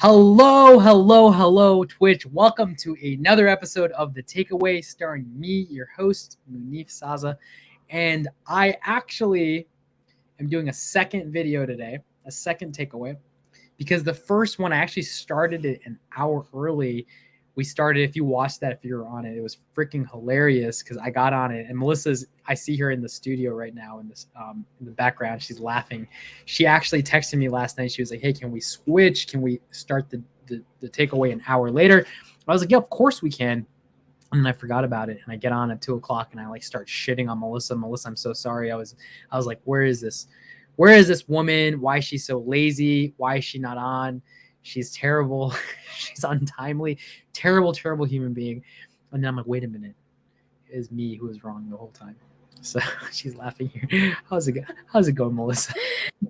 Hello, Twitch. Welcome to another episode of The Takeaway, starring me, your host, Munif Saza. And I actually am doing a second video today, a second takeaway, because the first one I actually started it an hour early. We started, if you watched that, if you were on it, it was freaking hilarious because I got on it. And I see her in the studio right now in the background. She's laughing. She actually texted me last night. She was like, "Hey, can we switch? Can we start the takeaway an hour later?" I was like, "Yeah, of course we can." And then I forgot about it. And I get on at 2:00 and I start shitting on Melissa. Melissa, I'm so sorry. I was like, where is this woman? Why is she so lazy? Why is she not on? She's terrible. She's untimely. Terrible human being. And then I'm like, wait a minute. It is me who was wrong the whole time. So she's laughing here. How's it going, Melissa?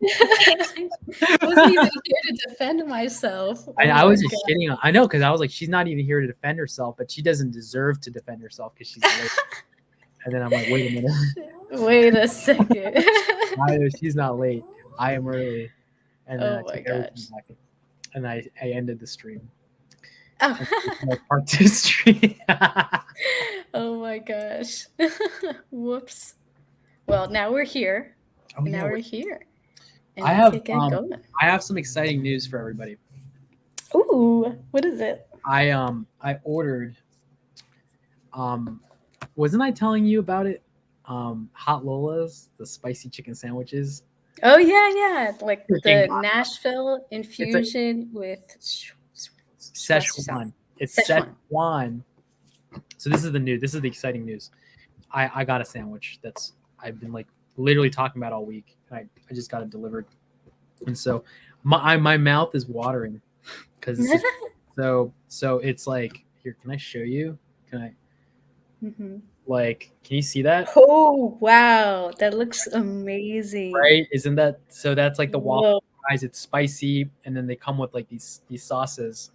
I wasn't even here to defend myself. I was just shitting on. I know, because I was like, she's not even here to defend herself, but she doesn't deserve to defend herself because she's late. And then I'm like, wait a minute. Wait a second. She's not late. I am early. And then Oh my gosh. And I ended the stream. Oh. Part 2 stream. Oh my gosh. Whoops. Well, now we're here. We're here. And I have some exciting news for everybody. Ooh, what is it? I ordered wasn't I telling you about it? Hot Lola's, the spicy chicken sandwiches. Oh yeah. Like the Nashville infusion with Szechuan. It's Szechuan. So this is the exciting news. I got a sandwich that's I've been like literally talking about all week. I just got it delivered. And so my mouth is watering because so it's like, here, can I show you? Can I like, can you see that? Oh wow, that looks amazing. Right? Isn't that so? That's like the waffle fries. It's spicy, and then they come with like these sauces.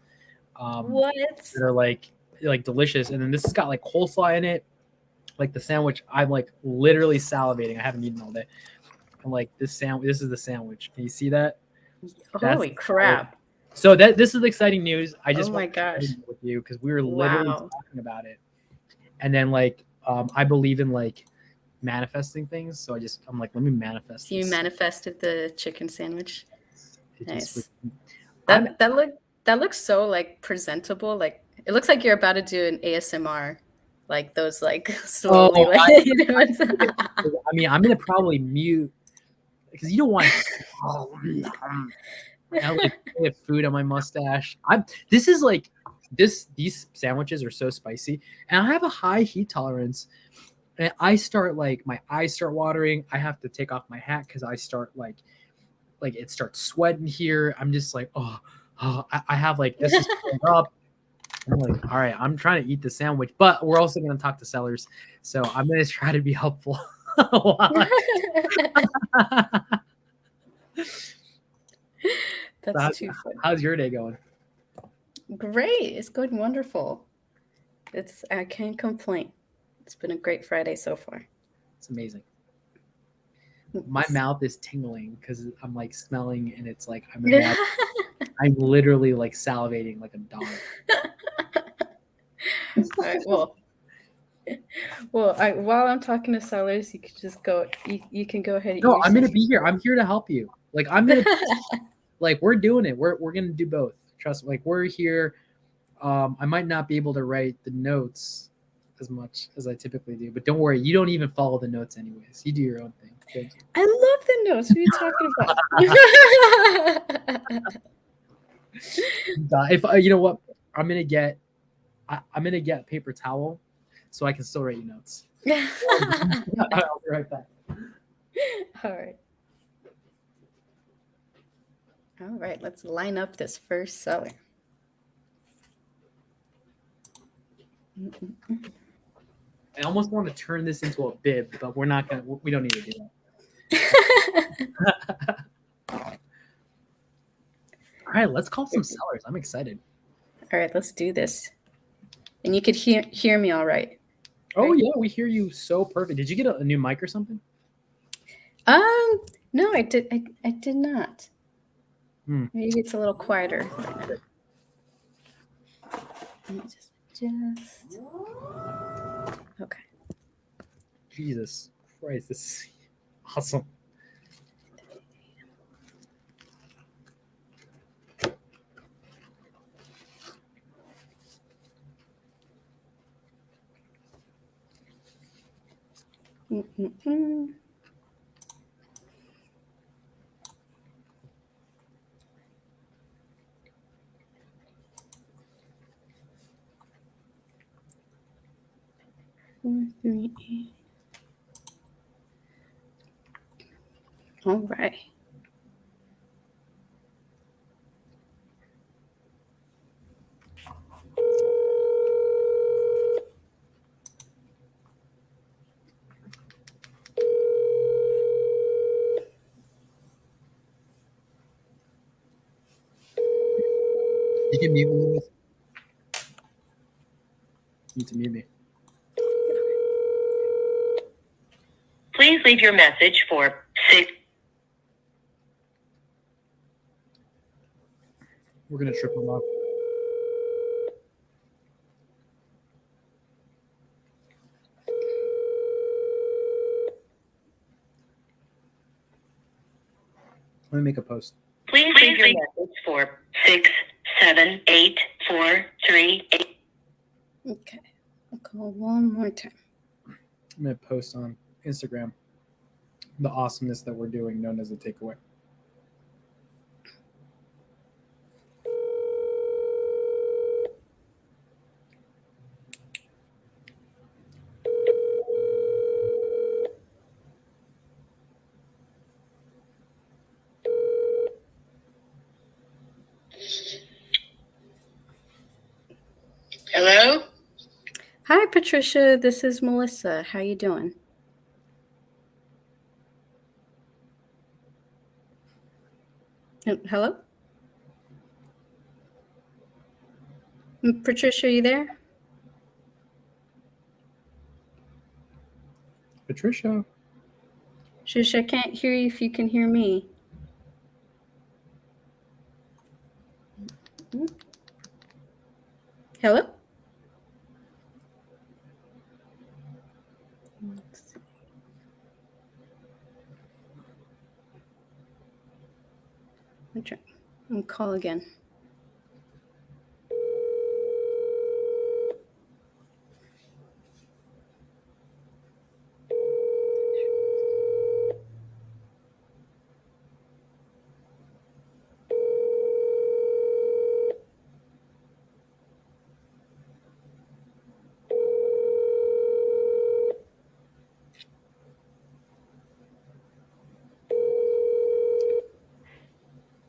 What? That are like delicious. And then this has got like coleslaw in it. Like the sandwich, I'm like literally salivating. I haven't eaten all day. I'm like, this is the sandwich. Can you see that? Holy crap. So this is exciting news. I just want to share with you because we were literally talking about it. And then like I believe in like manifesting things. So I'm like, let me manifest. You manifested the chicken sandwich. Nice. That looks so like presentable. Like it looks like you're about to do an ASMR, like those like slowly. I mean, I'm gonna probably mute because you don't want. I have food on my mustache. These sandwiches are so spicy, and I have a high heat tolerance. And I start like my eyes start watering. I have to take off my hat because I start like it starts sweating here. I'm just like, I have like this is up. I'm like, all right, I'm trying to eat the sandwich, but we're also going to talk to sellers, so I'm going to try to be helpful. That's too funny. How's your day going? Great. It's going wonderful. I can't complain. It's been a great Friday so far. It's amazing. My mouth is tingling because I'm like smelling, and it's like I'm literally like salivating like a dog. All right, while I'm talking to sellers, you can just go. You can go ahead. No, I'm gonna be here. I'm here to help you. Like I'm gonna, like we're doing it. We're gonna do both. Trust me. Like we're here. I might not be able to write the notes as much as I typically do, but don't worry. You don't even follow the notes anyways. You do your own thing. Thank you. I love the notes. What are you talking about? If you know what, I'm gonna get a paper towel so I can still write you notes. I'll be right back. All right, let's line up this first seller. I almost want to turn this into a bib, but we don't need to do that. All right, let's call some sellers. I'm excited. All right, let's do this. And you could hear me all right. Oh yeah, we hear you so perfect. Did you get a new mic or something? No, I did not. Maybe it's a little quieter. Let me just adjust. Okay. Jesus Christ, this is awesome. Mm-mm-mm. Four, 3, 8. All right. You can mute me. You need to mute me. Please leave your message for 6. We're gonna trip them up. Let me make a post. Please leave your message for 6, 7, 8, 4, 3, 8. Okay. I'll call one more time. I'm gonna post on Instagram the awesomeness that we're doing, known as the takeaway. Hello? Hi, Patricia. This is Melissa. How you doing? Hello? Patricia, are you there? Patricia. Shush, I can't hear you if you can hear me. Hello? Let's see. I'll try. I'll call again.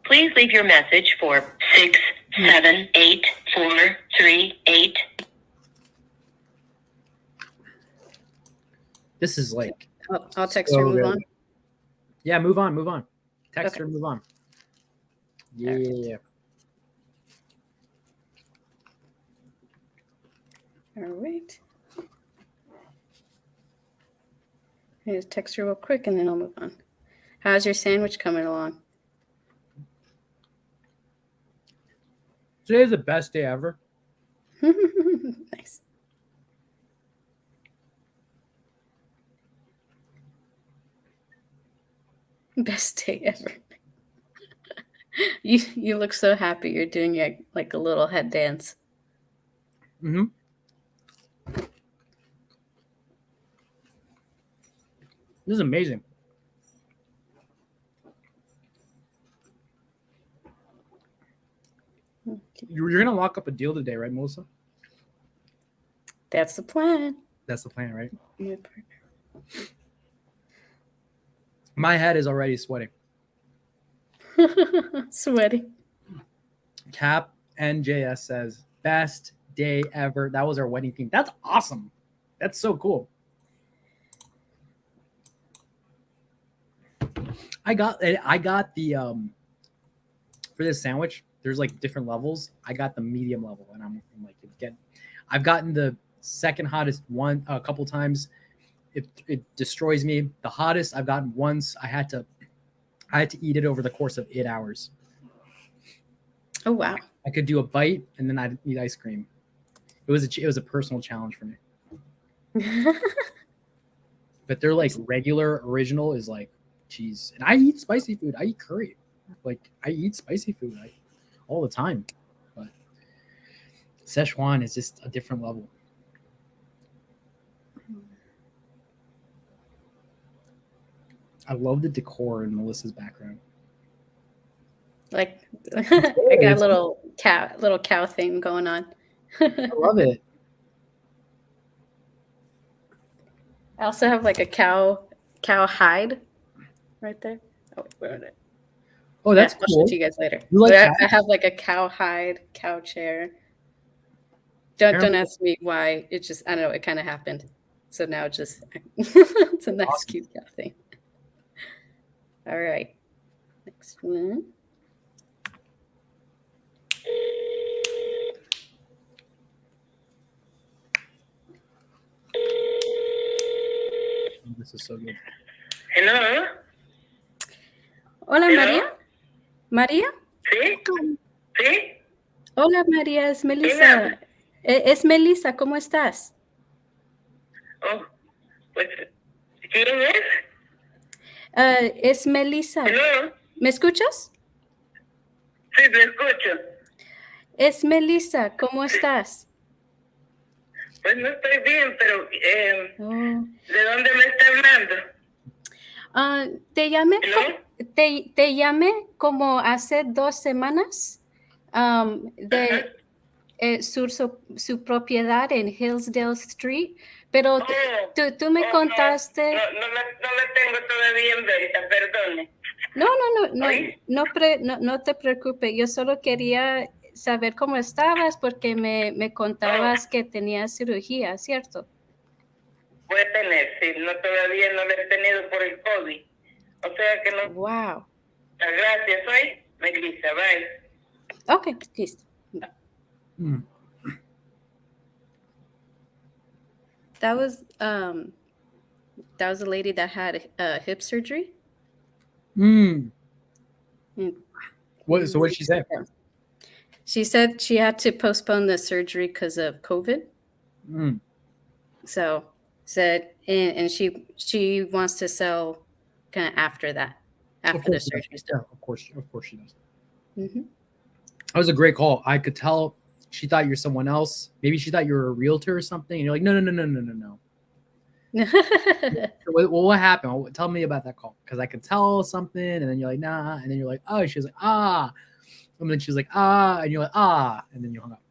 Please leave your message for 6, 7, 8, 4, 3, 8. This is like I'll text so her. Move good. on. Yeah, move on, move on. Text Okay. her, move on. Yeah. All right. I just text her real quick and then I'll move on. How's your sandwich coming along? Today's the best day ever. Nice. Best day ever. You look so happy. You're doing like a little head dance. Mm-hmm. This is amazing. You're gonna lock up a deal today, right, Melissa? That's the plan. That's the plan, right? My partner. My head is already sweating. Sweaty. Cap NJS says best day ever. That was our wedding theme. That's awesome. That's so cool. I got the for this sandwich. There's like different levels. I got the medium level, and I'm like, I've gotten the second hottest one a couple times. It destroys me. The hottest I've gotten once. I had to eat it over the course of 8 hours. Oh wow. I could do a bite and then I'd eat ice cream. It was a personal challenge for me. But their like regular original is like cheese, and I eat spicy food. I eat curry, like I eat spicy food all the time. But Szechuan is just a different level. I love the decor in Melissa's background. Like I got a little cow thing going on. I love it. I also have like a cow hide right there. Oh, where is it? Oh, that's I'll cool. show it to you guys later. You like But I have like a cow hide, cow chair. Don't ask me why. It just, I don't know, it kind of happened. So now it's just it's a nice Awesome. cute cow thing. All right. Next one. This is so good. Hello. Hola, Hello? María. María. ¿Sí? ¿Sí? Hola, María. Es Melissa. Es Melissa. ¿Cómo estás? Oh, pues, ¿quién es? Es Melissa. Hello. ¿Me escuchas? Sí, te escucho. Es Melissa. ¿Cómo estás? Pues no estoy bien, pero Oh. ¿de dónde me está hablando? Te llamé. Hello. Te llamé como hace 2 semanas de su propiedad en Hillsdale Street, pero tú me contaste. No la tengo todavía en venta, perdone. No te preocupes, yo solo quería saber cómo estabas porque me contabas que tenías cirugía, ¿cierto? Voy a tener, sí, todavía no la he tenido por el COVID. O sea que no. Wow. Gracias, soy Melissa, bye. Ok, listo. Mm. That was a lady that had hip surgery. Mm. Mm. So what did she say? She said she had to postpone the surgery because of COVID. Mm. So said, and she wants to sell kind of after that, after the surgery. Yeah, of course she does. Mm-hmm. That was a great call. I could tell she thought you're someone else. Maybe she thought you were a realtor or something. And you're like, no. Well, what happened? Tell me about that call. Because I could tell something, and then you're like, nah. And then you're like, oh. She was like, ah. And then she was like, ah. And you're like, ah. And then you hung up.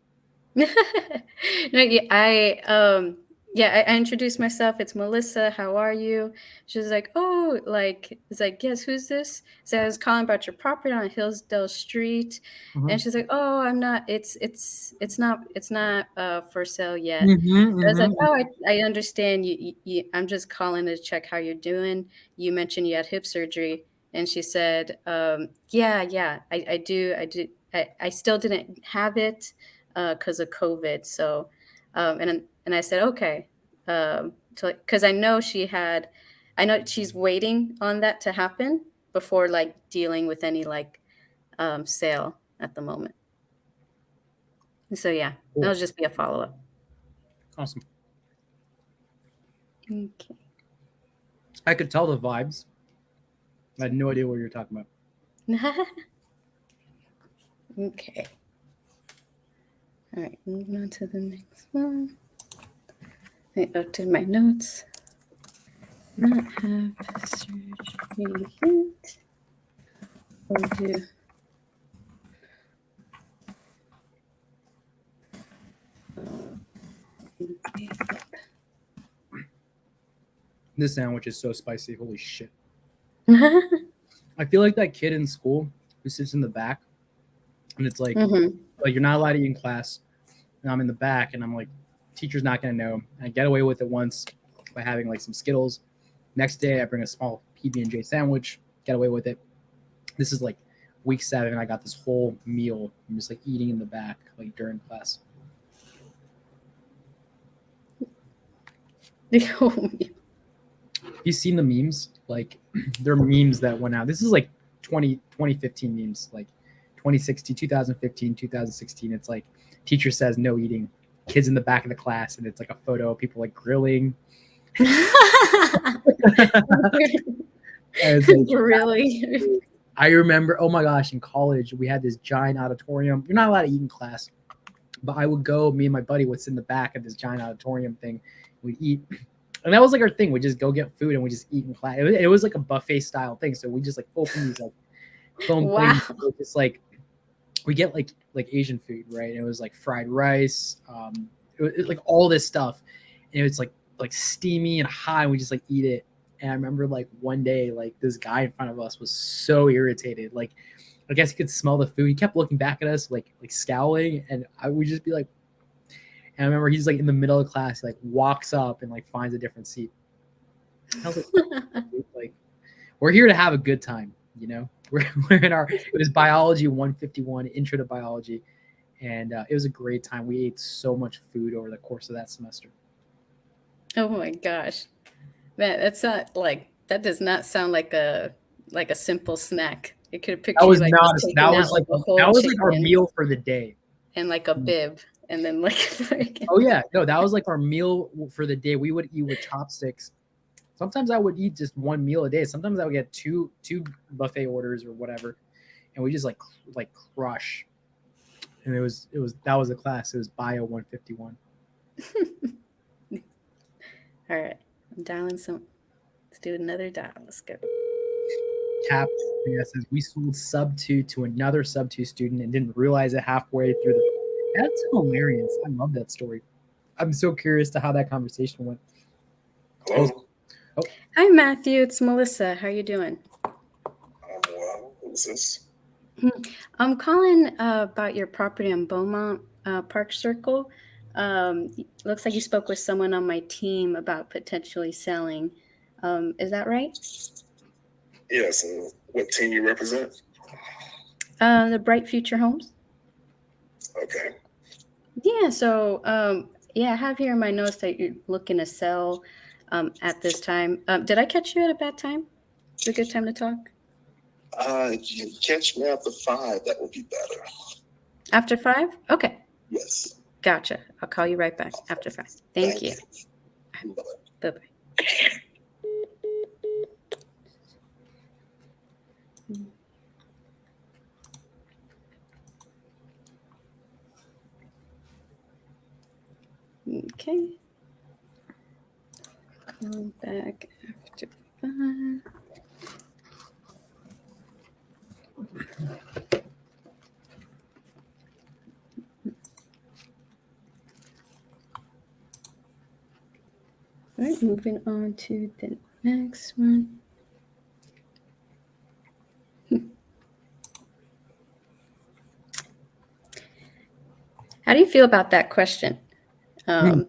I introduced myself. It's Melissa. How are you? She was like, oh, it's like, yes, who's this? So I was calling about your property on Hillsdale Street. Mm-hmm. And she's like, oh, I'm not, it's not for sale yet. Mm-hmm, I was like, oh, I understand you, I'm just calling to check how you're doing. You mentioned you had hip surgery. And she said, yeah, I do. I still didn't have it because of COVID. So, and I said, okay, because I know she's waiting on that to happen before like dealing with any like sale at the moment. And so yeah, cool. That'll just be a follow-up. Awesome. Okay. I could tell the vibes. I had no idea what you were talking about. Okay. All right, moving on to the next one. I updated my notes. Not have surgery yet. We'll do. This sandwich is so spicy. Holy shit. I feel like that kid in school who sits in the back, and it's like, like you're not allowed to eat in class, and I'm in the back, and I'm like, teacher's not gonna know. I get away with it once by having like some Skittles. Next day, I bring a small PB&J sandwich, get away with it. This is like week 7, and I got this whole meal. I'm just like eating in the back, like during class. You've seen the memes? Like, there are memes that went out. This is like 2015 memes, like 2016, 2015, 2016. It's like teacher says no eating kids in the back of the class, and it's like a photo of people like grilling. And it's like, Really? I remember, oh my gosh, in college we had this giant auditorium. You're not allowed to eat in class, but I would go. Me and my buddy would sit in the back of this giant auditorium thing. We'd eat, and that was like our thing. We just go get food and we just eat in class. It was like a buffet style thing. So we just like open these like foam Wow. things. Just like we get like Asian food, right? And it was like fried rice, it like all this stuff, and it was like steamy and hot. And we just like eat it. And I remember like one day, like this guy in front of us was so irritated. Like I guess he could smell the food. He kept looking back at us, like scowling, and I would just be like. And I remember he's like in the middle of class, like walks up and like finds a different seat. I was like, we're here to have a good time, you know. We're in our. It was biology 151, intro to biology, and it was a great time. We ate so much food over the course of that semester. Oh my gosh, man, that's not like that. Does not sound like a simple snack. It could picture That was like not. just taking That out, was like a whole that was like our chicken meal for the day. and like a bib, and then like. Oh yeah, no, that was like our meal for the day. We would eat with chopsticks. Sometimes I would eat just one meal a day. Sometimes I would get two buffet orders or whatever, and we just like crush. And that was the class. It was Bio 151. All right, I'm dialing some. Let's do another dial. Let's go. Cap says we sold sub 2 to another sub 2 student and didn't realize it halfway through the. That's hilarious. I love that story. I'm so curious to how that conversation went. Hello. Oh. Hi, Matthew. It's Melissa. How are you doing? Well, who's this? I'm calling about your property on Beaumont Park Circle. Looks like you spoke with someone on my team about potentially selling. Is that right? Yes. And what team you represent? The Bright Future Homes. Okay. Yeah. So, I have here in my notes that you're looking to sell at this time. Did I catch you at a bad time? It's a good time to talk. You catch me after 5. That would be better. After 5? Okay. Yes. Gotcha. I'll call you right back after 5. Thank you. Bye-bye. Bye-bye. Okay. Call back after 5. All right, moving on to the next one. How do you feel about that question? Did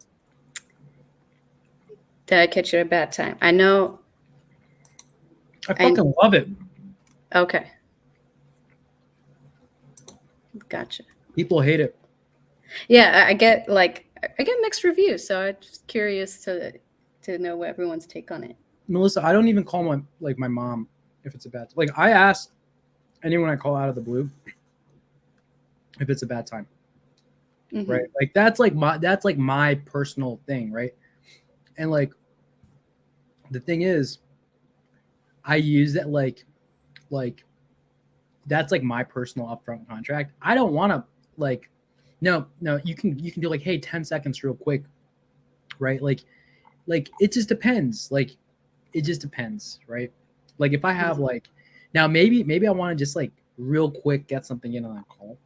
I catch you at a bad time? I know. I fucking love it. Okay. Gotcha. People hate it. Yeah, I get mixed reviews, so I'm just curious to know what everyone's take on it. Melissa, I don't even call my mom if it's a bad. Like I ask anyone I call out of the blue if it's a bad time. Mm-hmm. Right? Like that's like my personal thing, right? And like the thing is I use that like that's like my personal upfront contract. I don't want to like no, you can do like, hey, 10 seconds real quick. Right? Like it just depends. Like it just depends, right? Like if I have like now maybe I want to just like real quick get something in on that call.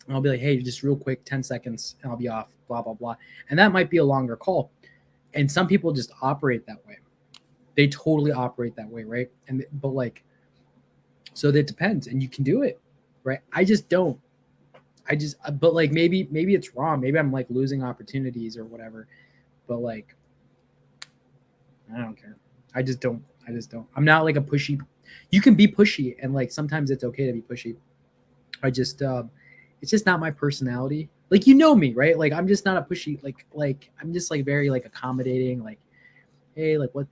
And I'll be like, hey, just real quick, 10 seconds, and I'll be off, blah, blah, blah. And that might be a longer call. And some people just operate that way. They totally operate that way, right? But like, so that depends, and you can do it, right? I just don't. But like maybe it's wrong. Maybe I'm like losing opportunities or whatever. But like, I don't care. I just don't. I'm not like a pushy. You can be pushy, and like sometimes it's okay to be pushy. I just it's just not my personality. Like, you know me, right? Like I'm just not a pushy, like I'm just like very like accommodating, like, hey, like what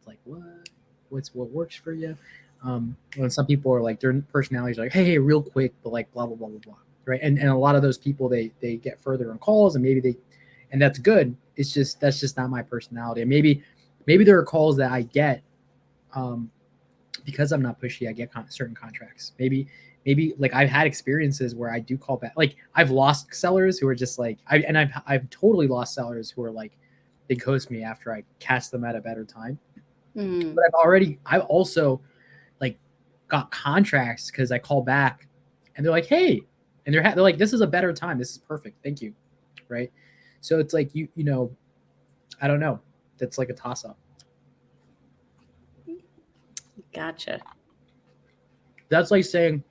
works for you? When some people are like their personalities are like, hey, real quick, but like blah blah blah blah blah. Right. And a lot of those people they get further on calls, and maybe and that's good. It's just that's just not my personality. And maybe there are calls that I get because I'm not pushy. I get certain contracts. Maybe like I've had experiences where I do call back. Like I've lost sellers who are just like I've totally lost sellers who are like they ghost me after I catch them at a better time. But I've also like got contracts because I call back and they're like, hey, and they're like, this is a better time. This is perfect. Thank you. Right. So it's like you know, I don't know. That's like a toss up. Gotcha. That's like saying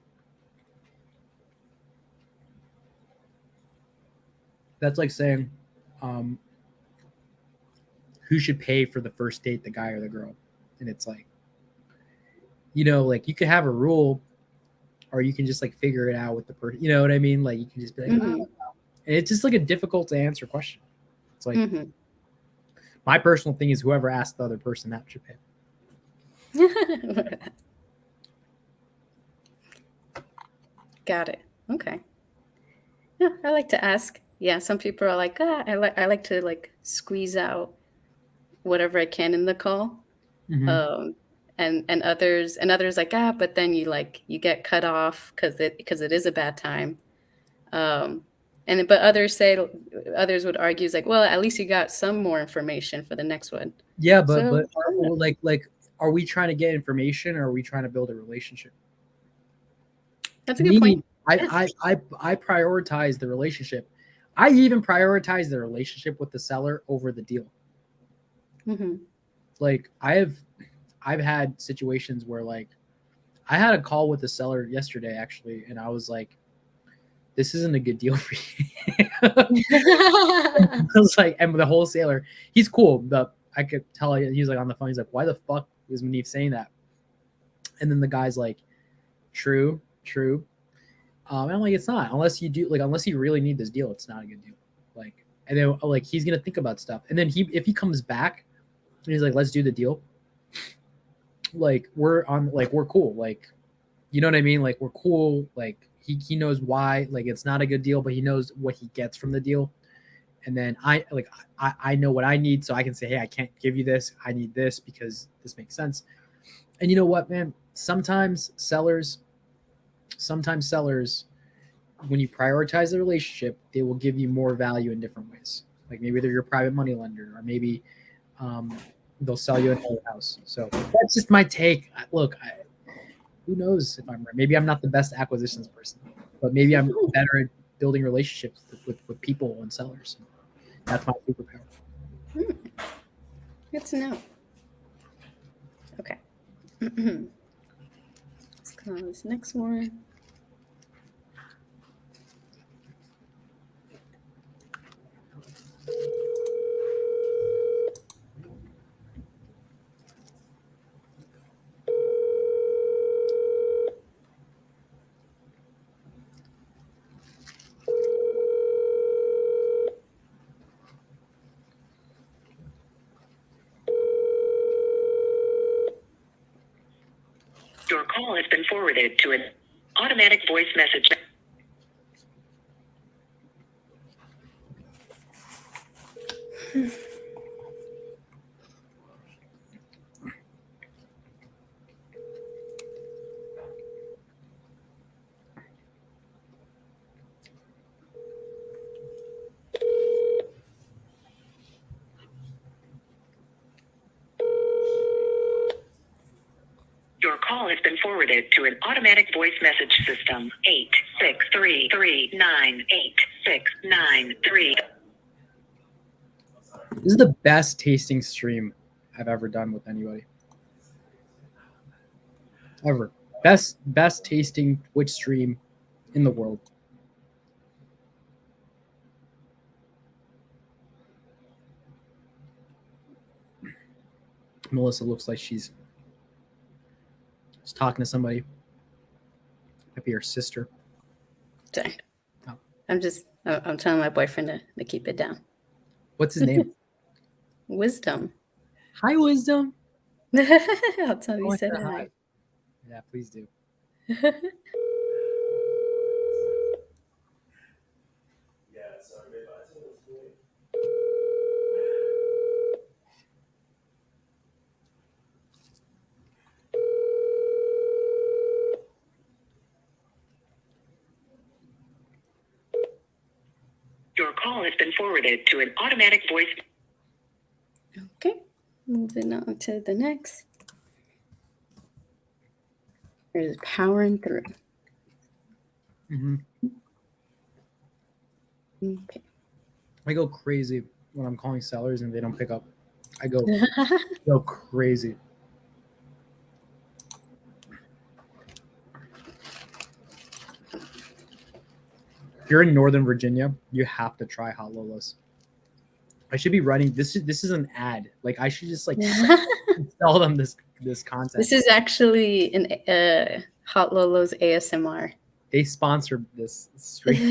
who should pay for the first date, the guy or the girl? And it's like, you know, like you could have a rule or you can just like figure it out with the person. You know what I mean? Like you can just be like, oh. And it's just like a difficult to answer question. It's like my personal thing is whoever asked the other person that should pay. Got it. Okay. Yeah, I like to ask. Yeah, some people are like, I like to like squeeze out whatever I can in the call. And others like, but then you get cut off because it is a bad time. But others would argue is like, well, at least you got some more information for the next one. Yeah, but are we trying to get information or are we trying to build a relationship? That's a good point. I prioritize the relationship. I even prioritize the relationship with the seller over the deal. Like I've had situations where like I had a call with the seller yesterday actually, and I was like, this isn't a good deal for you. I was like, and the wholesaler, he's cool, but I could tell he's like on the phone. He's like, why the fuck is Munif saying that? And then the guy's like, true. And I'm like, it's not, unless you really need this deal, it's not a good deal. Like, and then like he's gonna think about stuff, and then if he comes back and he's like, let's do the deal. Like we're cool. Like, you know what I mean? Like we're cool. Like he knows why. Like it's not a good deal, but he knows what he gets from the deal. And then I know what I need, so I can say, hey, I can't give you this. I need this because this makes sense. And you know what, man? Sometimes sellers, when you prioritize the relationship, they will give you more value in different ways. Like maybe they're your private money lender, or maybe they'll sell you another house. So that's just my take. Look, who knows if I'm right? Maybe I'm not the best acquisitions person, but maybe I'm better at building relationships with people and sellers. That's my superpower. Good to know. Okay. Let's go on this next one. Your call has been forwarded to an automatic voice message. Your call has been forwarded to an automatic voice message system. 863398693. This is the best tasting stream I've ever done with anybody. Ever. Best tasting Twitch stream in the world. Melissa looks like she's talking to somebody. Might be her sister. Sorry. Oh. I'm telling my boyfriend to keep it down. What's his name? Wisdom. Hi, Wisdom. I'll tell you said hi. Yeah, please do. forwarded to an automatic voice. Okay, moving on to the next. There's powering through. Hmm. Okay. I go crazy when I'm calling sellers and they don't pick up. I go crazy. If you're in Northern Virginia, you have to try Hot Lolas. I should be writing this. This is an ad. Like I should just like sell them this content. This is actually an Hot Lolo's ASMR. They sponsored this stream.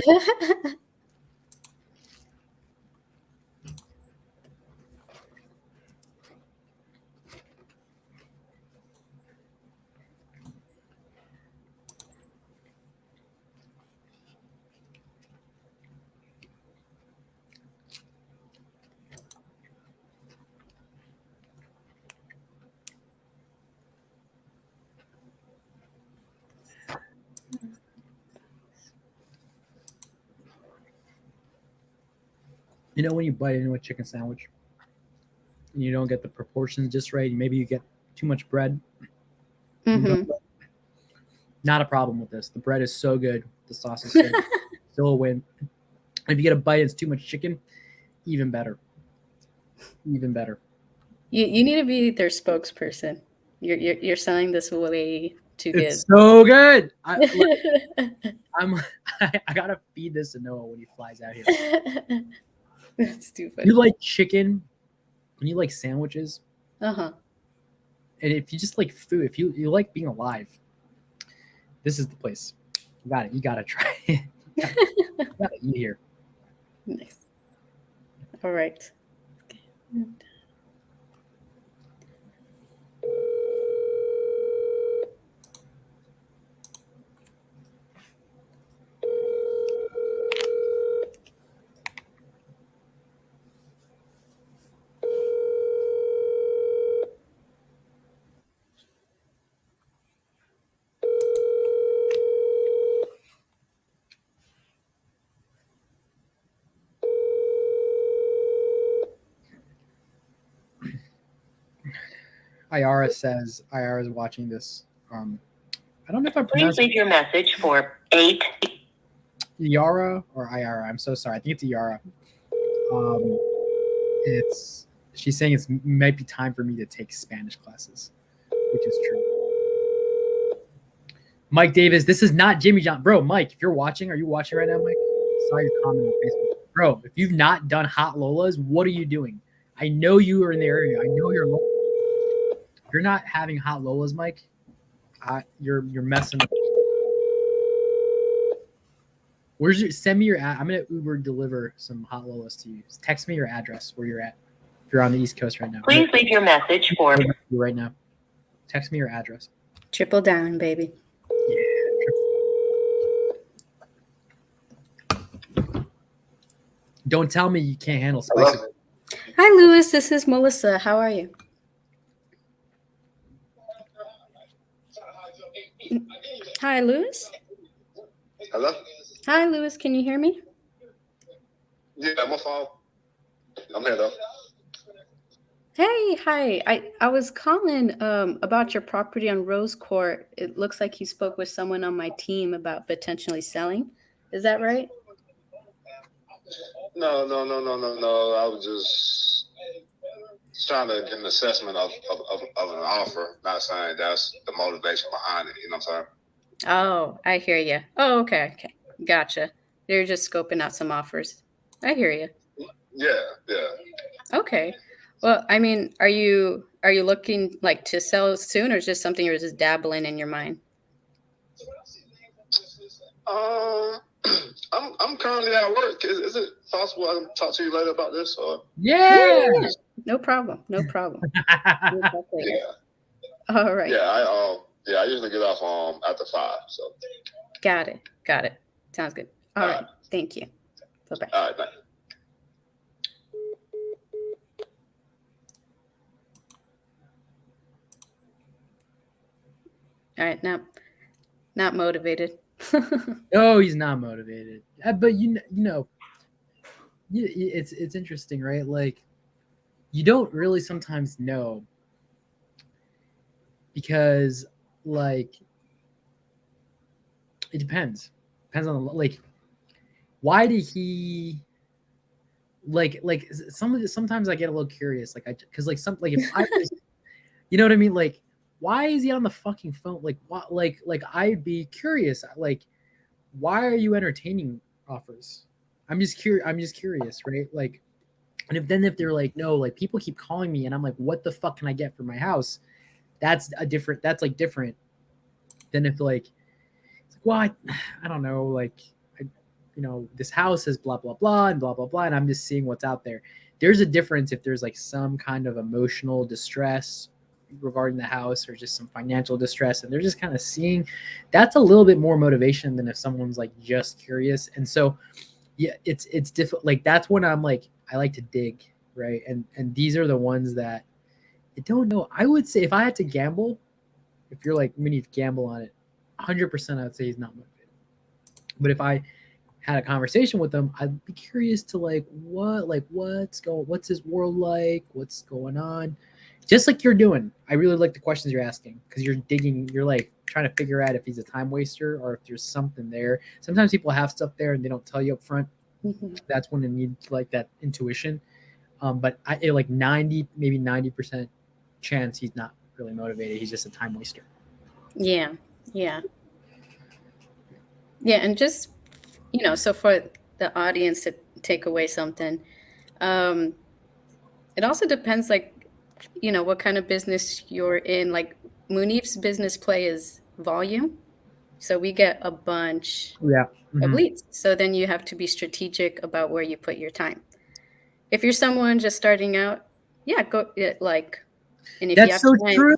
You know when you bite into a chicken sandwich and you don't get the proportions just right, maybe you get too much bread. Mm-hmm. Not a problem with this. The bread is so good. The sauce is so good. Still a win. If you get a bite, it's too much chicken, even better. Even better. You need to be their spokesperson. You're selling this way too good. It's so good. I gotta feed this to Noah when he flies out here. That's too funny. You like chicken and you like sandwiches, Uh-huh. and if you just like food, if you like being alive, this is the place. You gotta try it. You gotta eat here. Nice. All right. Iara says Iara is watching this. I don't know if I'm Please pronouncing leave your message for 8. Iara or Iara. I'm so sorry. I think it's Iara. She's saying it might be time for me to take Spanish classes, which is true. Mike Davis, this is not Jimmy John. Bro, Mike, if you're watching, are you watching right now, Mike? I saw your comment on Facebook. Bro, if you've not done Hot Lolas, what are you doing? I know you are in the area. I know you're local. If you're not having Hot Lolas, Mike, you're messing up. Send me your I'm gonna Uber deliver some Hot Lolas to you. Just text me your address where you're at. If you're on the East Coast right now. Please leave your message for right now. Text me your address. Triple down, baby. Don't tell me you can't handle spicy. Hello? Hi, Lewis. This is Melissa. How are you? Hi, Lewis. Hello? Hi, Lewis. Can you hear me? Yeah, my phone. I'm here though. Hey, hi. I was calling about your property on Rose Court. It looks like you spoke with someone on my team about potentially selling. Is that right? No. I was just trying to get an assessment of an offer. Not saying that's the motivation behind it. You know what I'm saying? Oh, I hear you. Oh, okay. Gotcha. You're just scoping out some offers. I hear you. Yeah. Okay. Well, I mean, are you looking like to sell soon, or is just something you're just dabbling in your mind? I'm currently at work. Is it possible I can talk to you later about this? Or Yeah. No problem. yeah. All right. I usually get off after 5. So Got it. Sounds good. All right. Thank you. Bye-bye. all right, thank you. All right. Not motivated. No, he's not motivated. But you know, it's interesting, right? Like, you don't really sometimes know because, like, it depends on the, like, why did he like sometimes I get a little curious, like, because like if I was, you know what I mean, like, why is he on the fucking phone, like, what, like I'd be curious, like, why are you entertaining offers? I'm just curious, right? Like, and if they're like, no, like, people keep calling me and I'm like, what the fuck can I get for my house? That's different than if, like, it's like, well, I don't know, like, this house is blah blah blah and blah blah blah, and I'm just seeing what's out there. There's a difference if there's like some kind of emotional distress regarding the house or just some financial distress, and they're just kind of seeing. That's a little bit more motivation than if someone's like just curious. And so, yeah, it's different. Like, that's when I'm like, I like to dig, right? And these are the ones that I don't know. I would say if I had to gamble, if you're like me, gamble on it, 100%, I would say he's not motivated. But if I had a conversation with them, I'd be curious to what's his world like, what's going on, just like you're doing. I really like the questions you're asking because you're digging, you're like trying to figure out if he's a time waster or if there's something there. Sometimes people have stuff there and they don't tell you up front. That's when they need like that intuition. But like 90% chance he's not really motivated. He's just a time waster. Yeah. And just, so for the audience to take away something, it also depends, like, what kind of business you're in. Like, Munif's business play is volume. So we get a bunch of leads. So then you have to be strategic about where you put your time. If you're someone just starting out, go like, and if that's you have so time, true.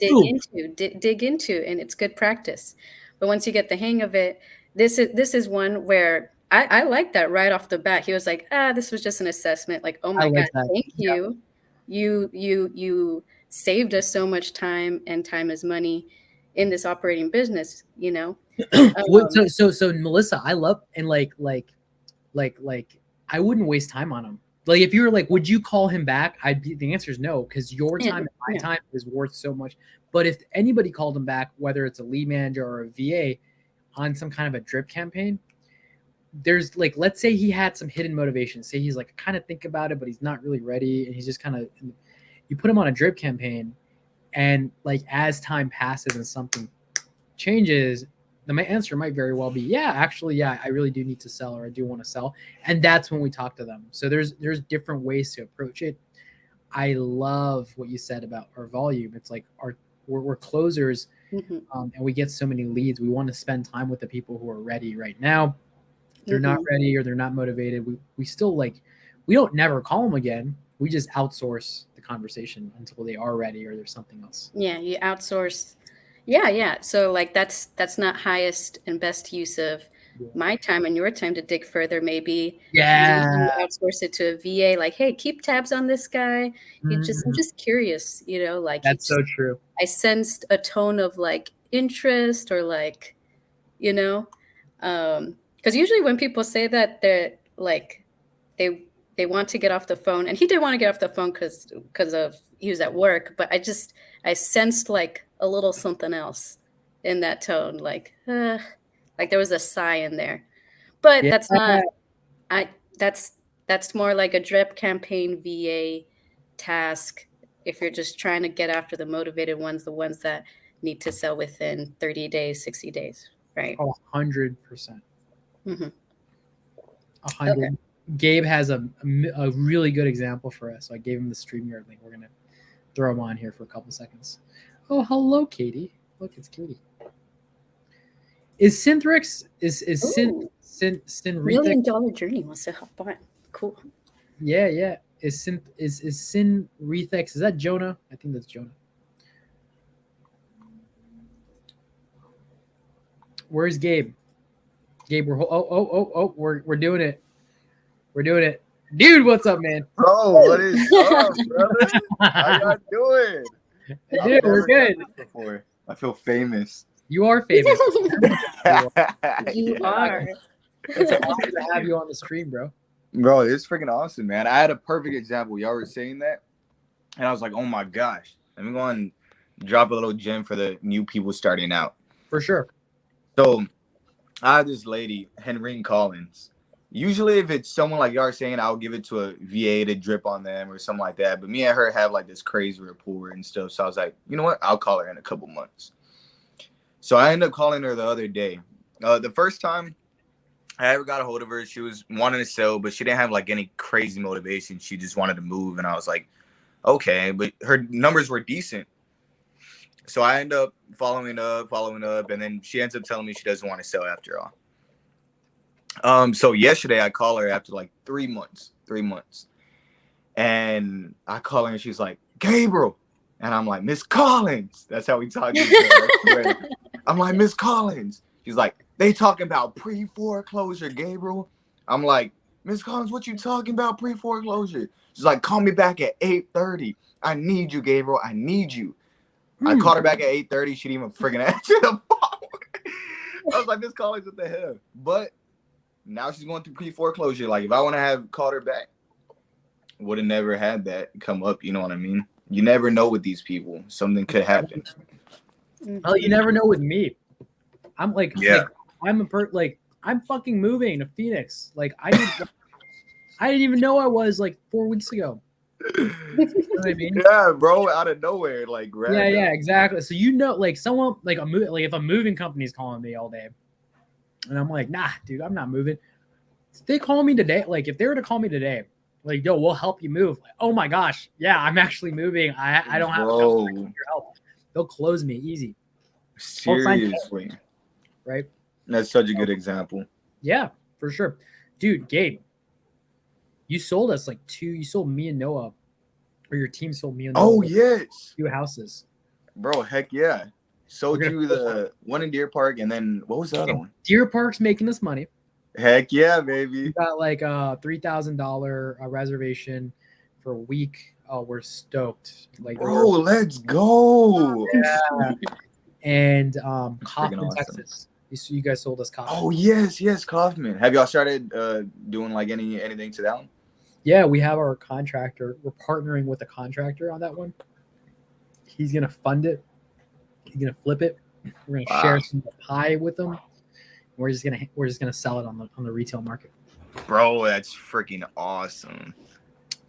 dig into, and it's good practice. But once you get the hang of it, this is one where I like that right off the bat. He was like, this was just an assessment. Like, oh my God, thank you. You saved us so much time, and time is money in this operating business, So Melissa, I love, and like I wouldn't waste time on him. Like, if you were like, would you call him back? The answer is no, because your time and my time is worth so much. But if anybody called him back, whether it's a lead manager or a VA on some kind of a drip campaign, there's like, let's say he had some hidden motivation. Say he's like, kind of think about it, but he's not really ready. And he's just kind of, you put him on a drip campaign, and like, as time passes and something changes, my answer might very well be, I really do need to sell, or I do want to sell. And that's when we talk to them. So there's different ways to approach it. I love what you said about our volume. It's like we're closers, and we get so many leads. We want to spend time with the people who are ready right now. They're not ready, or they're not motivated. We still, like, we don't never call them again. We just outsource the conversation until they are ready or there's something else. Yeah, you outsource. Yeah. So like, that's not highest and best use of my time and your time to dig further. Maybe you outsource it to a VA. Like, hey, keep tabs on this guy. I'm just curious. Like, that's so true. I sensed a tone of like interest, or like, because usually when people say that, they're like, they want to get off the phone, and he didn't want to get off the phone because of he was at work. But I sensed like a little something else in that tone, like there was a sigh in there. But that's not. That's more like a drip campaign VA task. If you're just trying to get after the motivated ones, the ones that need to sell within 30 days, 60 days, right? 100%. 100. Okay. Gabe has a really good example for us. So I gave him the StreamYard link. We're gonna throw him on here for a couple seconds. Oh, hello, Katie. Look, it's Katie. Is Synthrex Synrethix $1 Million Journey wants to hop on. Cool. Yeah. Is Synrethix, is that Jonah? I think that's Jonah. Where's Gabe? Gabe, we're doing it. We're doing it. Dude, what's up, man? Bro, what is up, brother? How y'all doing? Dude, we're good. Before. I feel famous. You are famous. You are. It's an honor to have you on the stream, bro. Bro, it's freaking awesome, man. I had a perfect example. Y'all were saying that, and I was like, oh my gosh. Let me go and drop a little gem for the new people starting out. For sure. So I have this lady, Henrine Collins. Usually if it's someone like y'all are saying, I'll give it to a VA to drip on them or something like that. But me and her have like this crazy rapport and stuff. So I was like, you know what? I'll call her in a couple months. So I ended up calling her the other day. The first time I ever got a hold of her, she was wanting to sell, but she didn't have like any crazy motivation. She just wanted to move. And I was like, okay, but her numbers were decent. So I end up following up, and then she ends up telling me she doesn't want to sell after all. So yesterday I call her after like 3 months, and I call her and she's like, Gabriel, and I'm like, Miss Collins. That's how we talk to each other. I'm like, Miss Collins. She's like, they talking about pre-foreclosure, Gabriel. I'm like, Miss Collins, what you talking about pre-foreclosure? She's like, call me back at 8:30. I need you, Gabriel. I need you. I called her back at 8:30. She didn't even friggin' answer the phone. I was like, Miss Collins, what the hell? But now she's going through pre-foreclosure. Like, if I want to have called her back, would have never had that come up. You know what I mean? You never know with these people. Something could happen. Well, you never know with me. I'm like, Yeah. I'm fucking moving to Phoenix. Like, I didn't even know I was like 4 weeks ago. You know what I mean? Yeah, bro, out of nowhere, like random. Yeah, exactly. So like someone like if a moving company's calling me all day, and I'm like, nah, dude, I'm not moving. If they call me today, like if they were to call me today, like, yo, we'll help you move. Like, oh my gosh, yeah, I'm actually moving. I don't have your help. They'll close me easy. Seriously, right? That's such a good example. Yeah, for sure, dude. Gabe, you sold us you sold me and Noah, or your team sold me and Noah. Oh yes, 2 houses, bro. Heck yeah. Sold you the one in Deer Park, and then what was the other one? Deer Park's making us money. Heck yeah, baby. We got like a $3,000 reservation for a week. Oh, we're stoked. Like, bro, let's go. Yeah. And Kaufman, awesome. Texas. You guys sold us Kaufman. Oh yes, Kaufman. Have y'all started doing like anything to that one? Yeah, we have our contractor. We're partnering with a contractor on that one. He's gonna fund it. He's gonna flip it. We're gonna share some of the pie with them. We're just gonna sell it on the retail market. Bro, that's freaking awesome.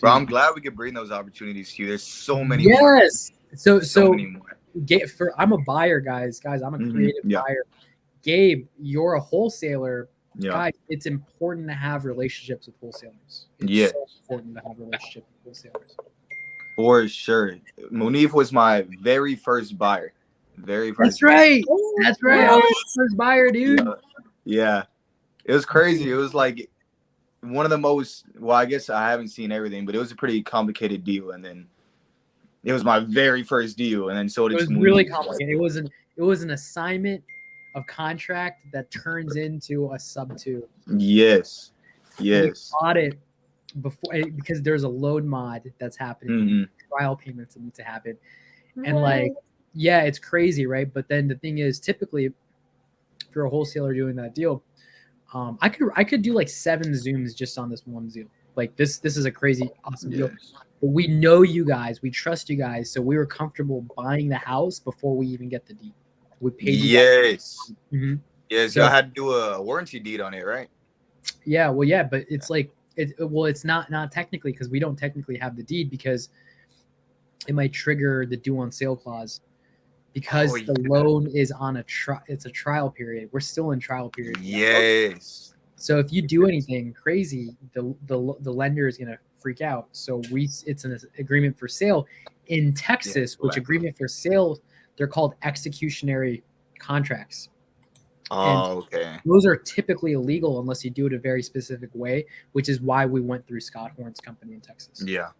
Bro, I'm glad we could bring those opportunities to you. There's so many. Yes. More. So many more. I'm a buyer, guys. I'm a creative buyer. Gabe, you're a wholesaler. Yeah. Guys, it's important to have relationships with wholesalers. It's so important to have relationships with wholesalers. For sure. Munif was my very first buyer. That's right. That's right. I was the first buyer, dude. Yeah. It was crazy. It was like one of the most, well, I guess I haven't seen everything, but it was a pretty complicated deal. And then it was my very first deal. And then so it was really complicated. It was an assignment of contract that turns into a sub 2. Yes. We bought it before because there's a load mod that's happening, trial payments that need to happen. And like, yeah, it's crazy, right? But then the thing is, typically, if you're a wholesaler doing that deal, I could do like 7 Zooms just on this one deal. Like this is a crazy awesome deal. But we know you guys, we trust you guys, so we were comfortable buying the house before we even get the deed. We paid. Yes. Yes, so I had to do a warranty deed on it, right? Yeah, well, yeah, but it's like it's not technically, because we don't technically have the deed, because it might trigger the due on sale clause, because the loan is on it's a trial period. We're still in trial period. Yes. So if you do anything crazy, the lender is gonna freak out. So it's an agreement for sale in Texas, which agreement for sale, they're called executionary contracts. Oh, okay. Those are typically illegal unless you do it a very specific way, which is why we went through Scott Horn's company in Texas. Yeah.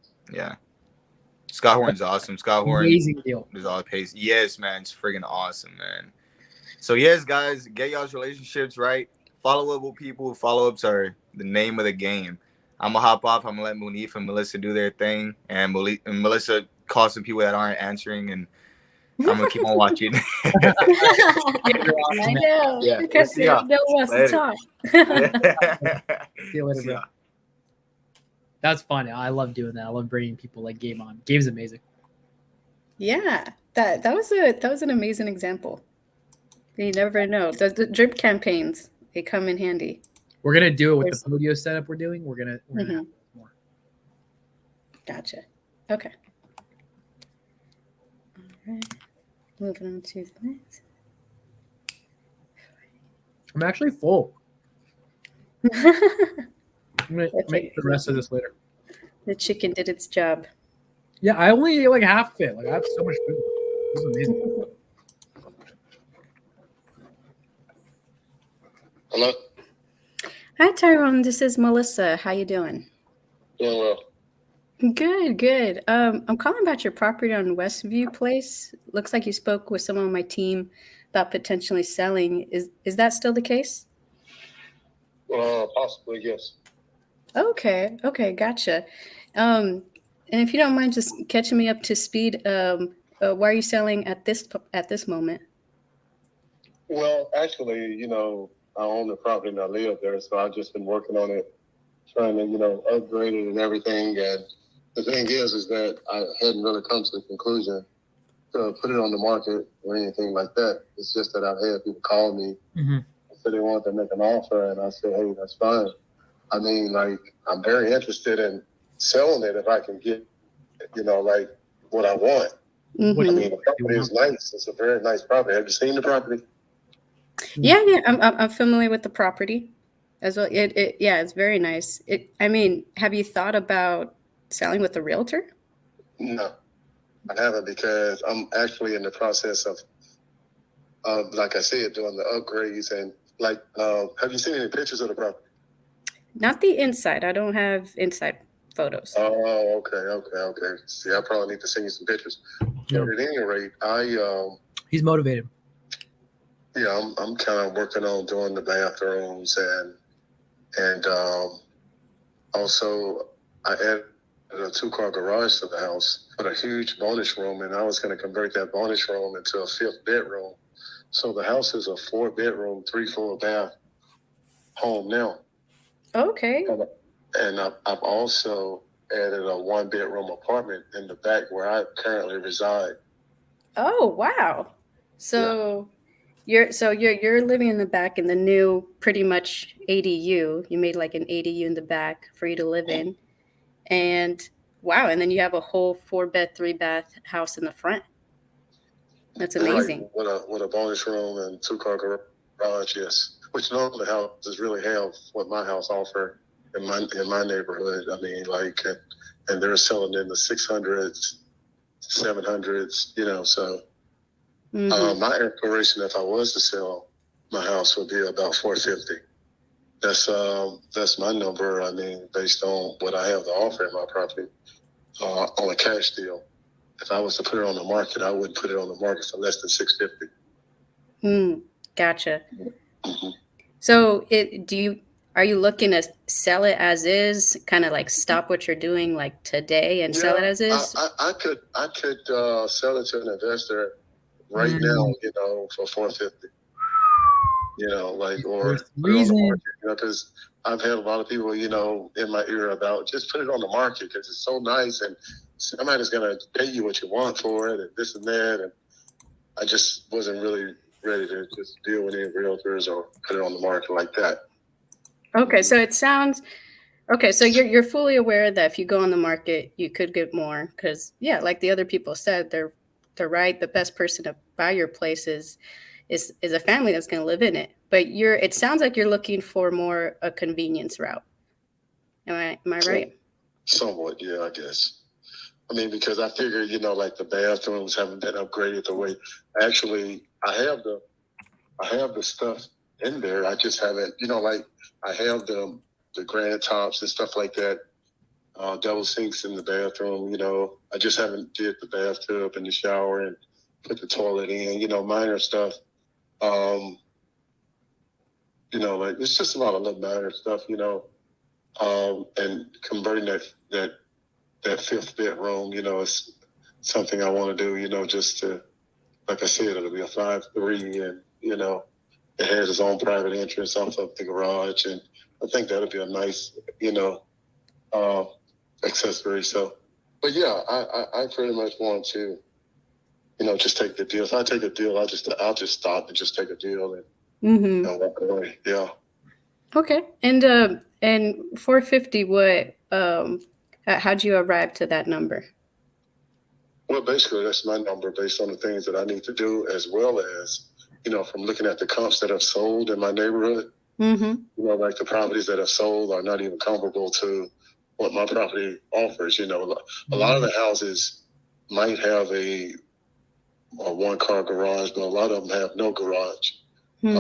Scott Horn's awesome. Scott Horn, amazing deal. Is all pace. Yes, man, it's freaking awesome, man. So yes, guys, get y'all's relationships right. Follow up with people. Follow-ups are the name of the game. I'm gonna hop off. I'm gonna let Munif and Melissa do their thing, and Melissa call some people that aren't answering, and I'm gonna keep on watching. I know. Yeah, because we'll no one wants to talk. See you later, bro. That's fun. I love doing that. I love bringing people like Gabe on. Gabe's amazing. Yeah, that was an amazing example. You never know. The drip campaigns, they come in handy. We're gonna do it with There's- the Podio setup we're doing. We're gonna Mhm. have more. Gotcha. Okay. All right. Moving on to the next. I'm actually full. I'm gonna Okay. make the rest of this later. The chicken did its job. Yeah, I only ate like half of it. Like I have so much food. This is amazing. Hello? Hi, Tyrone. This is Melissa. How you doing? Doing well. Good, good. I'm calling about your property on Westview Place. Looks like you spoke with someone on my team about potentially selling. Is that still the case? Possibly, yes. Okay, gotcha. And if you don't mind just catching me up to speed, why are you selling at this moment? Well, actually, I own the property and I live there, so I've just been working on it, trying to, upgrade it and everything. And the thing is that I hadn't really come to the conclusion to put it on the market or anything like that. It's just that I've had people call me and say they want to make an offer, and I said, hey, that's fine. I mean, like, I'm very interested in selling it if I can get, like what I want. Mhm. I mean, the property is nice. It's a very nice property. Have you seen the property? Yeah, I'm familiar with the property as well. It's very nice. I mean, have you thought about selling with a realtor? No, I haven't, because I'm actually in the process of like I said, doing the upgrades and have you seen any pictures of the property? Not the inside. I don't have inside photos. Oh, okay. See, I probably need to send you some pictures. Yeah. But at any rate, He's motivated. I'm kind of working on doing the bathrooms and also I added a 2-car garage to the house, put a huge bonus room, and I was going to convert that bonus room into a 5th bedroom. So the house is a 4-bedroom, 3 full bath home now. Okay. And I've also added a 1-bedroom apartment in the back where I currently reside. Oh, wow. So you're living in the back in the new pretty much ADU. You made like an ADU in the back for you to live in. And wow, and then you have a whole 4-bed, 3-bath house in the front. That's amazing. Right, with a bonus room and 2-car garage, yes. Which normally houses really have what my house offer in my neighborhood. I mean, and they're selling in the 600s, 700s, so. Mhm. My aspiration, if I was to sell my house, would be about 450. That's my number. I mean, based on what I have to offer in my property on a cash deal. If I was to put it on the market, I wouldn't put it on the market for less than 650. Gotcha. Mm-hmm. So are you looking to sell it as is, kind of like stop what you're doing like today and sell it as is? I could sell it to an investor right now, for 450. Or put it on the market, because I've had a lot of people, in my ear about just put it on the market because it's so nice and somebody's going to pay you what you want for it and this and that. And I just wasn't really ready to just deal with any realtors or put it on the market like that. Okay, so it sounds okay. So you're fully aware that if you go on the market, you could get more because like the other people said, they're right. The best person to buy your place is a family that's going to live in it. But it sounds like you're looking for more a convenience route. Am I right? Somewhat, yeah, I guess. I mean, because I figure, like the bathrooms haven't been upgraded the way. Actually, I have the stuff in there. I just haven't, I have the granite tops and stuff like that. Double sinks in the bathroom. I just haven't did the bathtub and the shower and put the toilet in. Minor stuff. It's just a lot of little minor stuff. And converting that 5th bedroom, is something I want to do, just to, like I said, it'll be a 5-3 and, it has its own private entrance off of the garage. And I think that'll be a nice, accessories. So, but yeah, I pretty much want to, just take the deal. If I take a deal, I'll just stop and just take a deal Mm-hmm. and walk away. Yeah. Okay. And 450, what how'd you arrive to that number? Well, basically, that's my number based on the things that I need to do, as well as, from looking at the comps that have sold in my neighborhood. Mm-hmm. Like the properties that have sold are not even comparable to what my property offers. A lot of the houses might have a one-car garage, but a lot of them have no garage. Mm-hmm.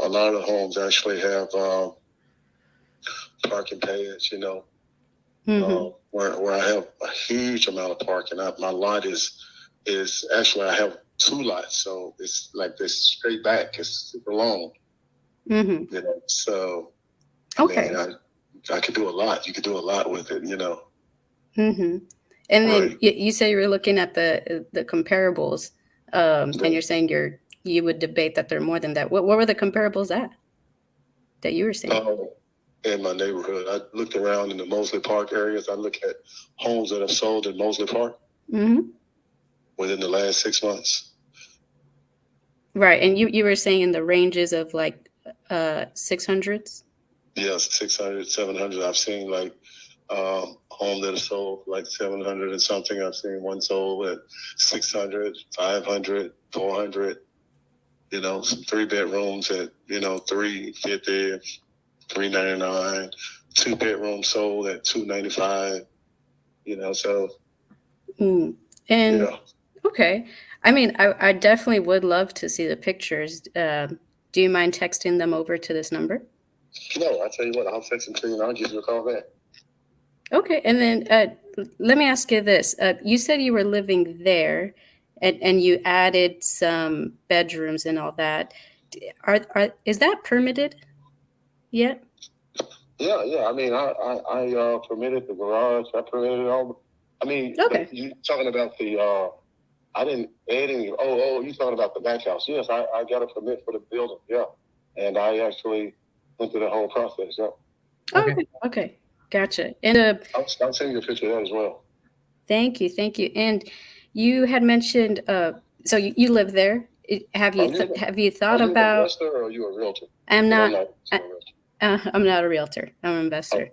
A lot of the homes actually have parking pads, Mm-hmm. where I have a huge amount of parking. My lot is actually, I have 2 lots, so it's like this straight back. It's super long. Mm-hmm. So Okay. I could do a lot. You could do a lot with it, Mm-hmm. And then Right. you say you're looking at the comparables, and you're saying you would debate that they're more than that. What were the comparables that you were saying? In my neighborhood, I looked around in the Mosley Park areas. I look at homes that have sold in Mosley Park Mm-hmm. within the last 6 months. Right. And you were saying in the ranges of like 600s? Yes, 600, 700. I've seen like home that have sold like 700 and something. I've seen one sold at 600, 500, 400. Some 3-bedrooms at 350, 399. 2-bedrooms sold at 295. So And yeah. okay. I mean, I definitely would love to see the pictures. Do you mind texting them over to this number? No, I tell you what, I'll text them to you and I'll give you a call back. Okay. And then let me ask you this. You said you were living there and you added some bedrooms and all that. Is that permitted yet? Yeah. I mean, I permitted the garage. I permitted all. I mean, Okay. you talking about the? I didn't add any. Oh, you talking about the back house? Yes, I got a permit for the building. Yeah, and I actually went through the whole process. Yeah. Okay. Gotcha. And I'll send you a picture of that as well. thank you. And you had mentioned so you live there. Have you thought Are you an about? investor or are you a realtor? I'm not. a realtor. I'm not a realtor. I'm an investor.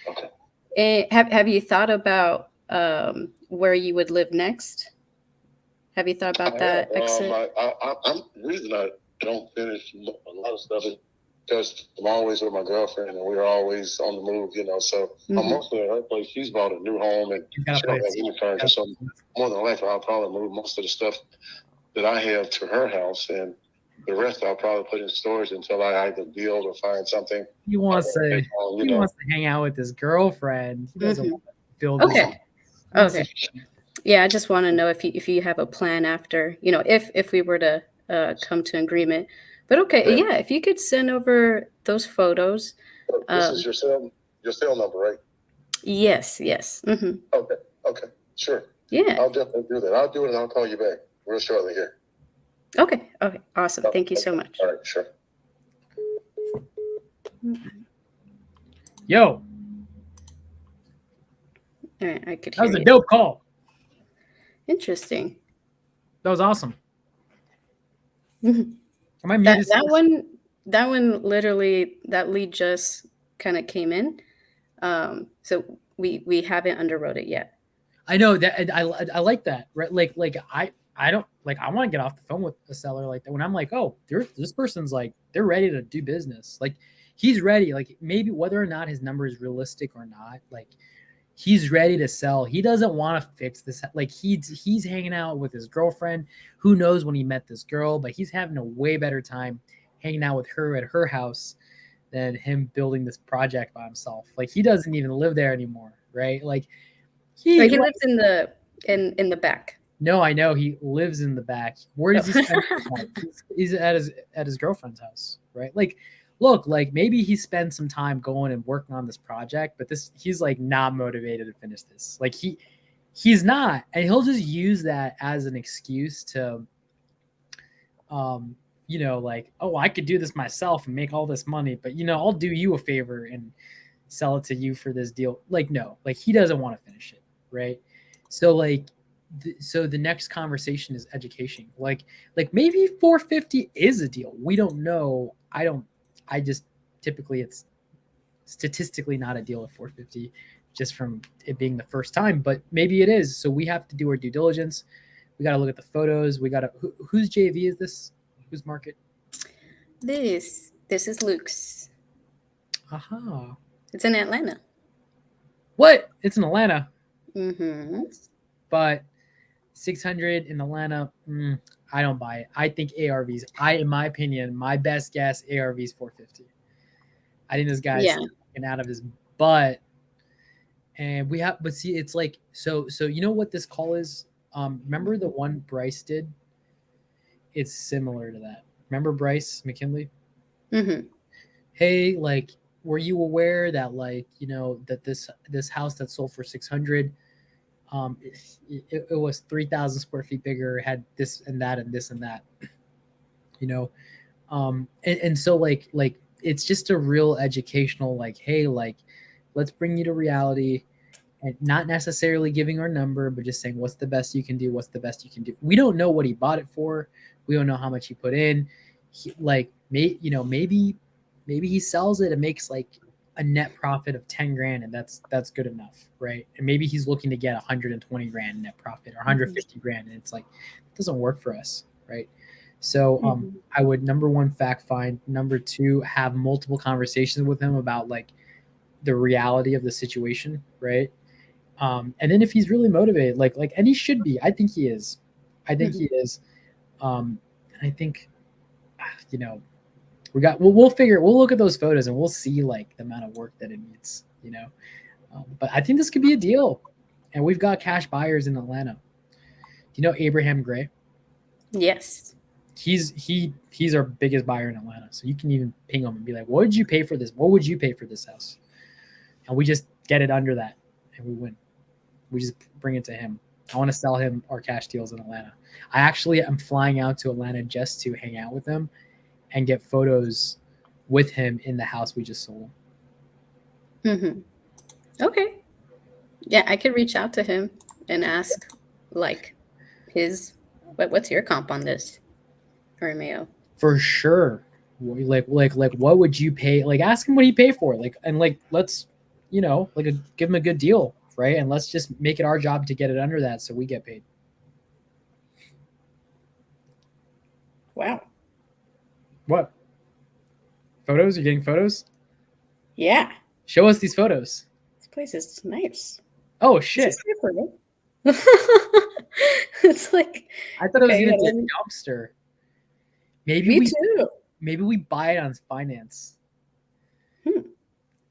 Okay. And have you thought about where you would live next? Have you thought about that exit? I'm the reason I don't finish a lot of stuff is because I'm always with my girlfriend and we're always on the move, So I'm mostly at her place. She's bought a new home and she don't have any furniture. So more than likely, I'll probably move most of the stuff that I have to her house, and the rest I'll probably put in storage until I either build or find something. He wants to hang out with his girlfriend. He doesn't want to build. Okay. Yeah, I just want to know if you have a plan after, if we were to come to an agreement. But okay, yeah, if you could send over those photos. This is your cell number, right? Yes. Mm-hmm. Okay, sure. Yeah. I'll definitely do that. I'll do it and I'll call you back real shortly here. Okay, awesome. Thank you so much. All right, sure. Yo. All right, I could hear That was a you. dope call. Interesting. That was awesome. Mhm. Am I muted? That one literally, that lead just kind of came in. So we haven't underwrote it yet. I know that. I like that. Right? Like I don't like. I want to get off the phone with a seller like that. When I'm like, oh, this person's like, they're ready to do business. Like he's ready. Like maybe whether or not his number is realistic or not, like he's ready to sell. He doesn't want to fix this. Like he's hanging out with his girlfriend. Who knows when he met this girl, but he's having a way better time hanging out with her at her house than him building this project by himself. Like he doesn't even live there anymore, right? Like he lives in the back. No, I know he lives in the back. Where does he spend his time? He's at his girlfriend's house, right? Like, look, like maybe he spends some time going and working on this project, but he's like not motivated to finish this. Like he's not, and he'll just use that as an excuse to, like, oh, I could do this myself and make all this money, but I'll do you a favor and sell it to you for this deal. Like, no, like he doesn't want to finish it, right? So like, so the next conversation is education. Like maybe 450 is a deal. We don't know. I just typically it's statistically not a deal at 450 just from it being the first time, but maybe it is. So we have to do our due diligence. We got to look at the photos. We got to, whose JV is this? Whose market? This is Luke's. Aha. It's in Atlanta. What? It's in Atlanta. Mm-hmm. But 600 in Atlanta, I don't buy it. I think ARVs, in my opinion, my best guess, ARVs 450. I think this guy's fucking out of his butt. And we have, but see, it's like, so you know what this call is? Remember the one Bryce did? It's similar to that. Remember Bryce McKinley? Mm-hmm. Hey, like, were you aware that, like, you know, that this house that sold for 600, it was 3,000 square feet bigger, had this and that and this and that, you know, and so like it's just a real educational, like, hey, like, let's bring you to reality. And not necessarily giving our number, but just saying, what's the best you can do? What's the best you can do? We don't know what he bought it for. We don't know how much he put in. Maybe he sells it and makes like a net profit of 10 grand, and that's good enough, right? And maybe he's looking to get 120 grand net profit or 150 grand, and it's like, it doesn't work for us, right? So I would, number one, fact find. Number two, have multiple conversations with him about like the reality of the situation, right? And then if he's really motivated, and he should be, I think he is. He is. And I think, you know, we'll look at those photos and we'll see like the amount of work that it needs, you know. But I think this could be a deal, and we've got cash buyers in Atlanta. Do you know Abraham Gray? Yes. He's our biggest buyer in Atlanta. So you can even ping him and be like, what did you pay for this? What would you pay for this house? And we just get it under that and we win. We just bring it to him. I want to sell him our cash deals in Atlanta. I actually am flying out to Atlanta just to hang out with him and get photos with him in the house we just sold. Mm-hmm. Okay. Yeah, I could reach out to him and ask, like, what's your comp on this, or Mayo? For sure. Like, what would you pay? Like, ask him what he paid for. Like, and like, let's, you know, like, give him a good deal, right? And let's just make it our job to get it under that, so we get paid. Wow. What? Photos? You getting photos? Yeah. Show us these photos. This place is nice. Oh shit! It's like, I thought it was gonna be a dumpster. Me too. Maybe we buy it on finance.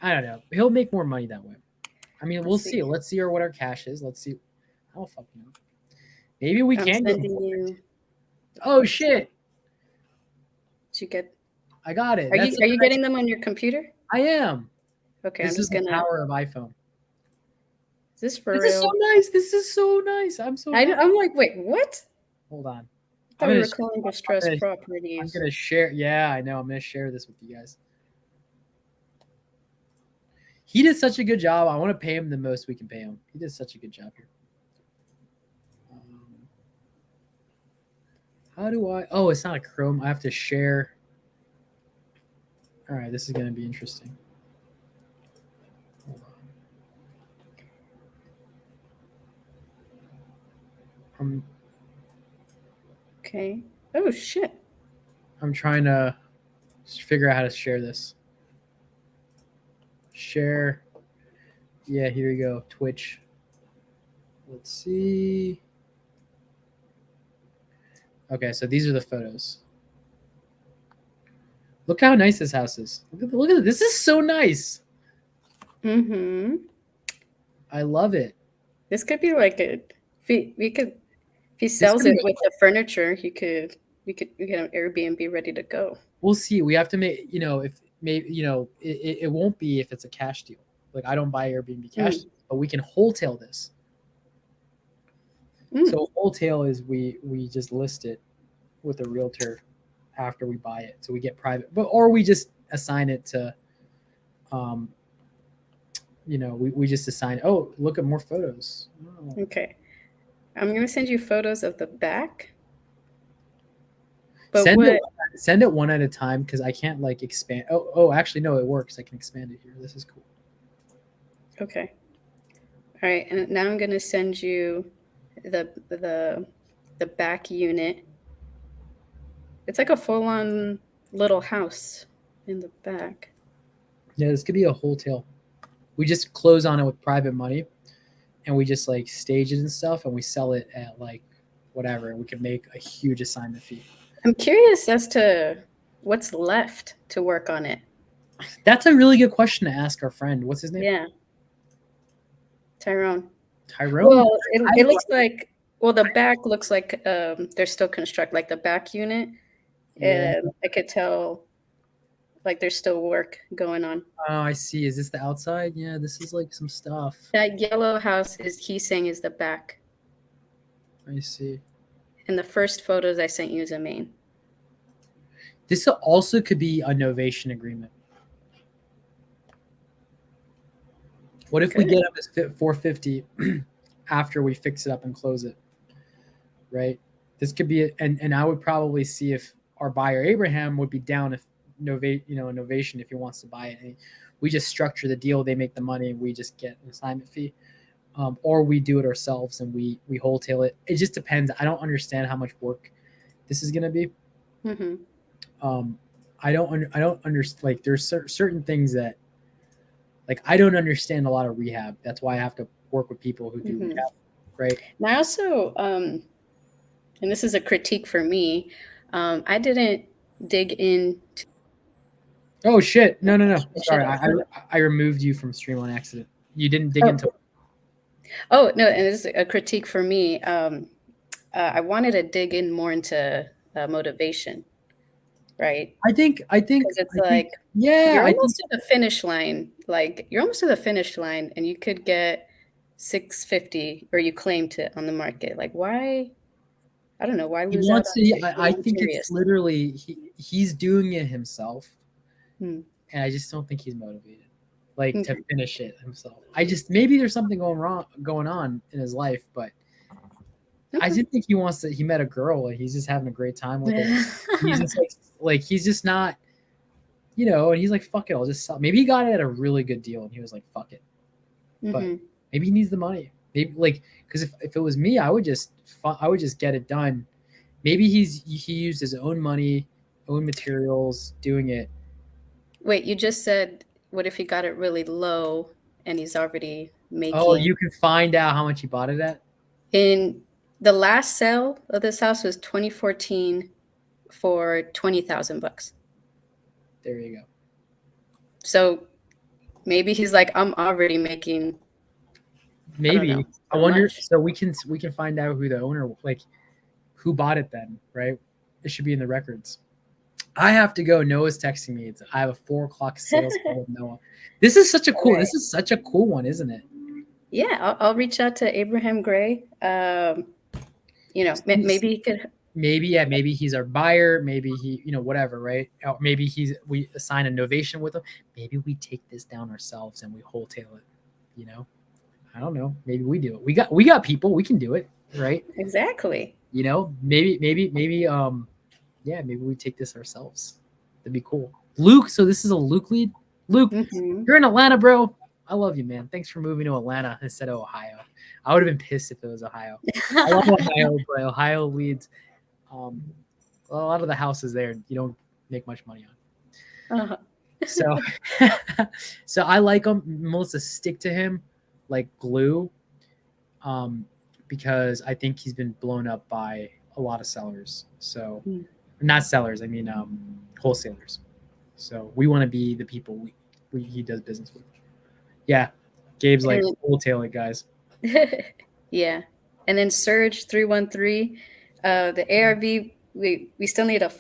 I don't know. He'll make more money that way. I mean, we'll see. Let's see what our cash is. Let's see. I don't fucking know. Maybe we can get you. Oh shit! Did you get? I got it. Are you getting them on your computer? I am. Okay, this is the power of iPhone. Is this for real? This is so nice. I'm so. I'm like, wait, what? Hold on. I thought we were calling distressed properties. I'm gonna share. Yeah, I know. I'm gonna share this with you guys. He did such a good job. I want to pay him the most we can pay him. He did such a good job here. How do I? Oh, it's not a Chrome. I have to share. All right, this is going to be interesting. Hold on. Okay. Oh, shit. I'm trying to figure out how to share this. Share. Yeah, here you go. Twitch. Let's see. Okay, so these are the photos. Look how nice this house is. Look at it. This is so nice. Mm-hmm. I love it. This could be like a. If he sells it with the furniture, we could have Airbnb ready to go. We'll see. We have to make, you know, if maybe, you know, it won't be if it's a cash deal. Like, I don't buy Airbnb cash, but we can wholesale this. So wholesale is we just list it with a realtor after we buy it, so we get private, or we just assign it to we just assign. Oh, look at more photos. Oh. Okay. I'm gonna send you photos of the back. But send it one at a time because I can't like expand. Oh, actually no, it works. I can expand it here. This is cool. Okay. All right, and now I'm gonna send you the back unit. It's like a full-on little house in the back. Yeah, this could be a hotel. We just close on it with private money, and we just like stage it and stuff, and we sell it at like whatever, and we can make a huge assignment fee. I'm curious as to what's left to work on it. That's a really good question to ask our friend. What's his name? Yeah. Tyrone. Well, it looks like, the back looks like they're still constructing, like the back unit. Yeah. I could tell like there's still work going on. Oh, I see. Is this the outside? Yeah, this is like some stuff. That yellow house he's saying is the back. I see. And the first photos I sent you is a main. This also could be a novation agreement. What if we get up to 450 after we fix it up and close it? Right? This could be and I would probably see if our buyer Abraham would be down if novation if he wants to buy it. And we just structure the deal, they make the money, we just get an assignment fee. Or we do it ourselves and we wholesale it. It just depends. I don't understand how much work this is going to be. Mm-hmm. I don't understand. Like there's certain things that like I don't understand a lot of rehab. That's why I have to work with people who do rehab, right? And I also, and this is a critique for me, I didn't dig in. Oh shit! No. Sorry, I removed you from stream on accident. You didn't dig into. Oh no, and this is a critique for me. I wanted to dig in more into motivation, right? I think you're almost to the finish line. Like you're almost to the finish line, and you could get 650, or you claimed it on the market. Like why? I don't know why lose out. I think it's literally he's doing it himself, and I just don't think he's motivated. Like to finish it himself. Maybe there's something going on in his life, but I just think he met a girl and he's just having a great time with it. He's just like he's just not, and he's like, fuck it, I'll just sell. Maybe he got it at a really good deal and he was like, fuck it. But maybe he needs the money. Maybe because if it was me, I would just get it done. Maybe he used his own money, own materials, doing it. Wait, you just said, what if he got it really low and he's already making? Oh, you can find out how much he bought it at? In the last sale of this house was 2014 for $20,000. There you go. So maybe he's like, I'm already making. Maybe. I wonder. So we can find out who the owner, who bought it then, right? It should be in the records. I have to go. Noah's texting me. I have a 4:00 sales call with Noah. This is such a cool one, isn't it? Yeah, I'll reach out to Abraham Gray. Maybe he could. Maybe he's our buyer. Maybe he, whatever, right? Or maybe we assign a novation with him. Maybe we take this down ourselves and we wholesale it. I don't know. Maybe we do it. We got people. We can do it, right? Exactly. Maybe. Yeah, maybe we take this ourselves. That'd be cool. Luke, so this is a Luke lead. Luke, you're in Atlanta, bro. I love you, man. Thanks for moving to Atlanta instead of Ohio. I would have been pissed if it was Ohio. I love Ohio, but Ohio leads. A lot of the houses there, you don't make much money on. Uh-huh. So I like him. Melissa, stick to him like glue, because I think he's been blown up by a lot of sellers. So. Not sellers, I mean wholesalers. So we want to be the people he does business with. Yeah, Gabe's like, wholesale it, guys. Yeah, and then Surge 313, the ARV we still need to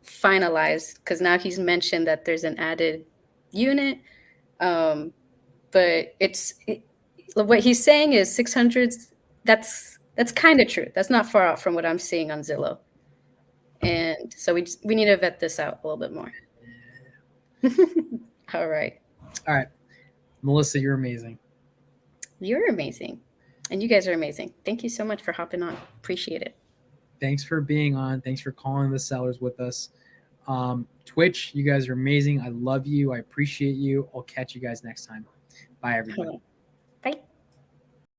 finalize because now he's mentioned that there's an added unit, but what he's saying is 600s. That's kind of true. That's not far out from what I'm seeing on Zillow. And so we need to vet this out a little bit more. All right. Melissa, you're amazing. You're amazing. And you guys are amazing. Thank you so much for hopping on. Appreciate it. Thanks for being on. Thanks for calling the sellers with us. Twitch, you guys are amazing. I love you. I appreciate you. I'll catch you guys next time. Bye, everybody.